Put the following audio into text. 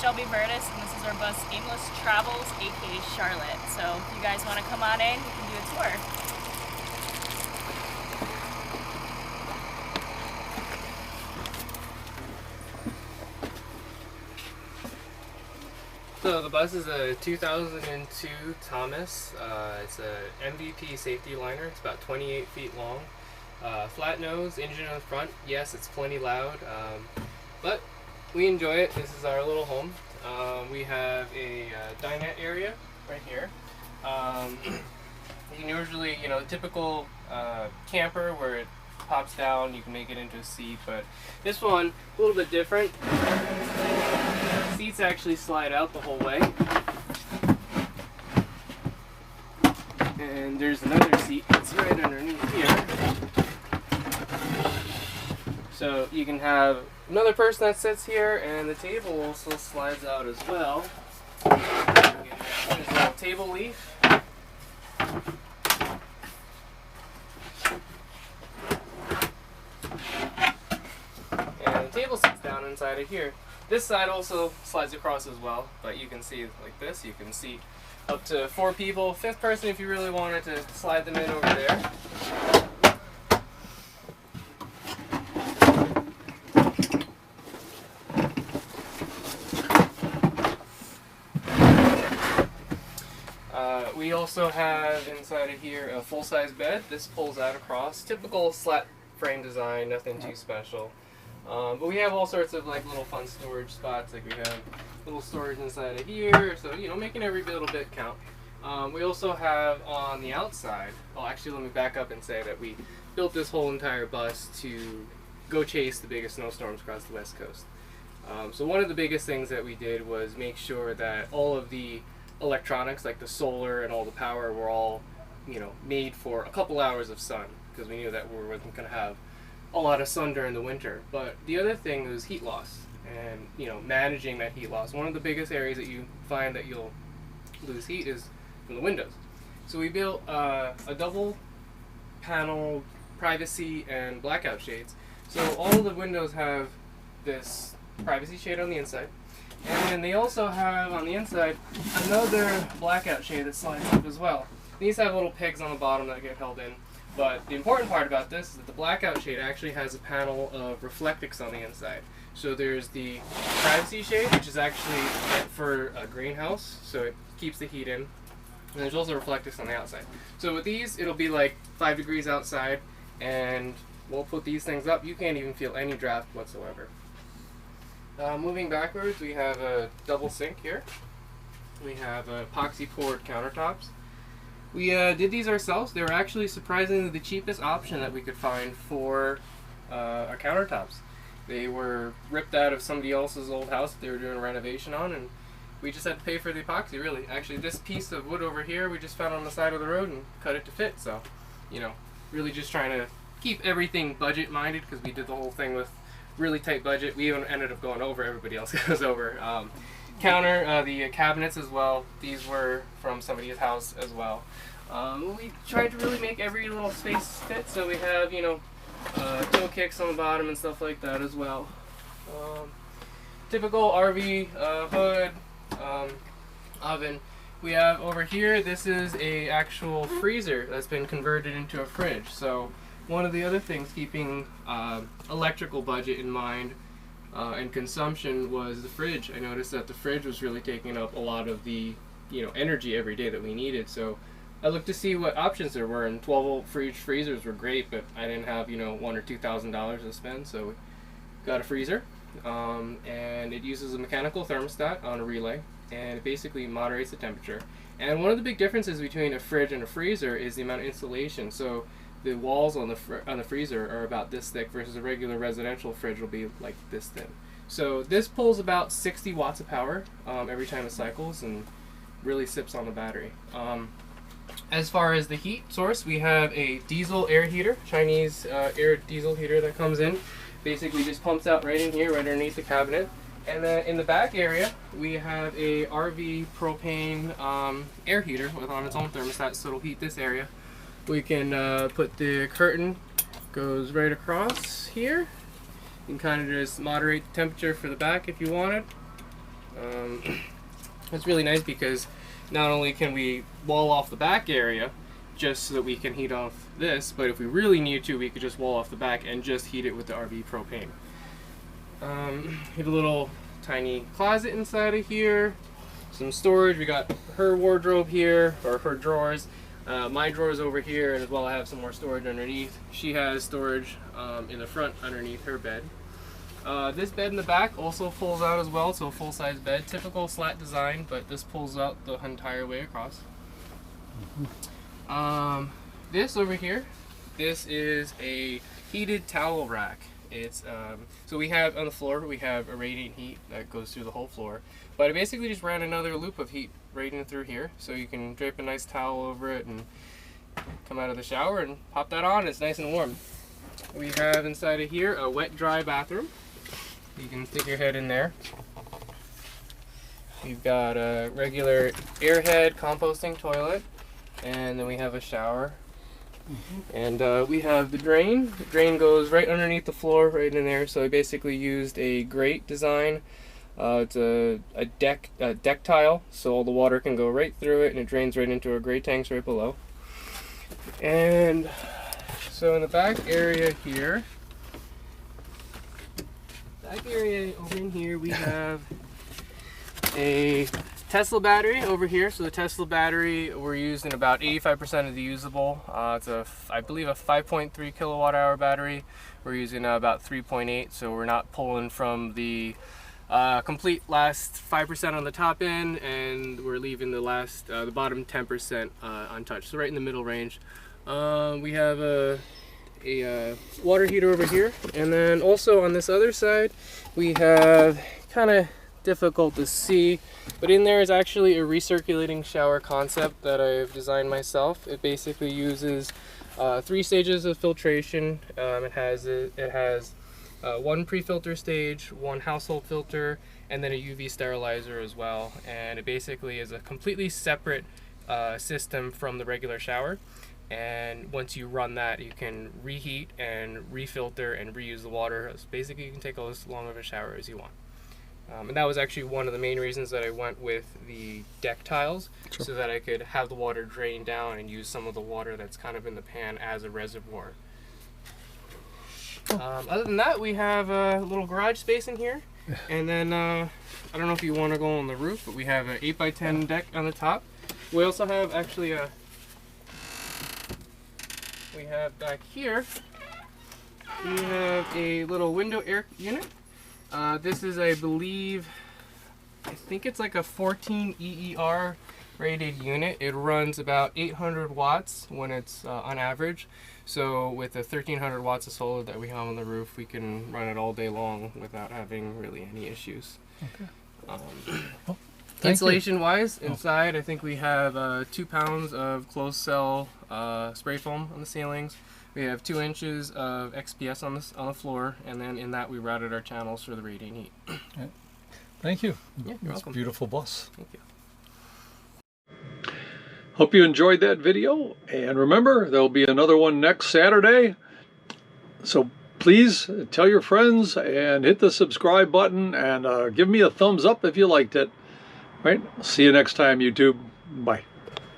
Shelby Vertis, and this is our bus Aimless Travels, aka Charlotte. So if you guys want to come on in, you can do a tour. So the bus is a 2002 Thomas. It's a MVP safety liner. It's about 28 feet long. Flat nose, engine on the front. Yes, it's plenty loud, but we enjoy it. This is our little home. We have a dinette area right here. You can usually, the typical camper where it pops down, you can make it into a seat, but this one, a little bit different. Seats actually slide out the whole way. And there's another seat that's right underneath here. So you can have another person that sits here, and the table also slides out as well. There's a little table leaf. And the table sits down inside of here. This side also slides across as well, but you can see like this. You can see up to 4 people. 5th person if you really wanted to slide them in over there. We also have inside of here a full-size bed. This pulls out across. Typical slat frame design, nothing too special. But we have all sorts of like little fun storage spots. Like we have little storage inside of here, so making every little bit count. We also have on the outside. Well, actually, let me back up and say that we built this whole entire bus to go chase the biggest snowstorms across the West Coast. So one of the biggest things that we did was make sure that all of the electronics, like the solar and all the power, were all made for a couple hours of sun, because we knew that we weren't going to have a lot of sun during the winter. But the other thing was heat loss, and managing that heat loss. One of the biggest areas that you find that you'll lose heat is from the windows. So we built a double panel privacy and blackout shades. So all of the windows have this privacy shade on the inside, and then they also have on the inside another blackout shade that slides up as well. These have little pegs on the bottom that get held in. But the important part about this is that the blackout shade actually has a panel of reflectix on the inside. So there's the privacy shade, which is actually meant for a greenhouse, so it keeps the heat in. And there's also reflectix on the outside. So with these, it'll be like 5 degrees outside, and we'll put these things up. You can't even feel any draft whatsoever. Moving backwards, we have a double sink here. We have epoxy poured countertops. We did these ourselves. They were actually surprisingly the cheapest option that we could find for our countertops. They were ripped out of somebody else's old house that they were doing a renovation on, and we just had to pay for the epoxy, really. Actually, this piece of wood over here we just found on the side of the road and cut it to fit. So, really just trying to keep everything budget-minded, because we did the whole thing with really tight budget. We even ended up going over. Everybody else goes over. The cabinets as well. These were from somebody's house as well. We tried to really make every little space fit, so we have, toe kicks on the bottom and stuff like that as well. Typical RV hood, oven. We have over here, this is a actual freezer that's been converted into a fridge. So one of the other things keeping electrical budget in mind and consumption was the fridge. I noticed that the fridge was really taking up a lot of the energy every day that we needed. So I looked to see what options there were, and 12-volt freezers were great, but I didn't have $1,000 or $2,000 to spend, so we got a freezer. And it uses a mechanical thermostat on a relay, and it basically moderates the temperature. And one of the big differences between a fridge and a freezer is the amount of insulation. So the walls on the freezer are about this thick, versus a regular residential fridge will be like this thin. So this pulls about 60 watts of power every time it cycles, and really sips on the battery. As far as the heat source, we have a diesel air heater, Chinese air diesel heater that comes in. Basically just pumps out right in here, right underneath the cabinet. And then in the back area, we have a RV propane air heater on its own thermostat, so it'll heat this area. We can put the curtain, goes right across here. You can kind of just moderate the temperature for the back if you wanted. It's really nice because not only can we wall off the back area just so that we can heat off this, but if we really need to, we could just wall off the back and just heat it with the RV propane. We have a little tiny closet inside of here, some storage. We got her wardrobe here, or her drawers. My drawers over here, and as well I have some more storage underneath. She has storage in the front underneath her bed. This bed in the back also pulls out as well, so a full-size bed. Typical slat design, but this pulls out the entire way across. This over here, this is a heated towel rack. It's so we have on the floor, we have a radiant heat that goes through the whole floor, but I basically just ran another loop of heat right in through here, so you can drape a nice towel over it and come out of the shower and pop that on. It's nice and warm. We have inside of here a wet dry bathroom. You can stick your head in there. We've got a regular airhead composting toilet, and then we have a shower. And we have the drain. The drain goes right underneath the floor, right in there. So I basically used a grate design. It's a deck tile, so all the water can go right through it, and it drains right into our grate tanks right below. And so in the back area here, over in here, we have a Tesla battery over here. So the Tesla battery, we're using about 85% of the usable. It's I believe a 5.3 kilowatt hour battery. We're using about 3.8, so we're not pulling from the complete last 5% on the top end, and we're leaving the last the bottom 10% untouched, so right in the middle range. We have a water heater over here, and then also on this other side we have, kind of difficult to see, but in there is actually a recirculating shower concept that I've designed myself. It basically uses 3 stages of filtration. It has one pre-filter stage, one household filter, and then a UV sterilizer as well. And it basically is a completely separate system from the regular shower. And once you run that, you can reheat and refilter and reuse the water. So basically, you can take as long of a shower as you want. And that was actually one of the main reasons that I went with the deck tiles, so that I could have the water drain down and use some of the water that's kind of in the pan as a reservoir. Other than that, we have a little garage space in here, and then I don't know if you want to go on the roof, but we have an 8x10 deck on the top. We also have actually we have back here, we have a little window air unit. This is, I think it's like a 14 EER rated unit. It runs about 800 watts when it's on average. So with the 1300 watts of solar that we have on the roof, we can run it all day long without having really any issues. Okay. Well, insulation wise, inside I think we have 2 pounds of closed cell spray foam on the ceilings. We have 2 inches of XPS on the floor, and then in that we routed our channels for the radiant heat. Yeah. Thank you. Yeah, you're welcome. Beautiful bus. Thank you. Hope you enjoyed that video, and remember, there'll be another one next Saturday. So please tell your friends and hit the subscribe button, and give me a thumbs up if you liked it. All right, see you next time, YouTube. Bye.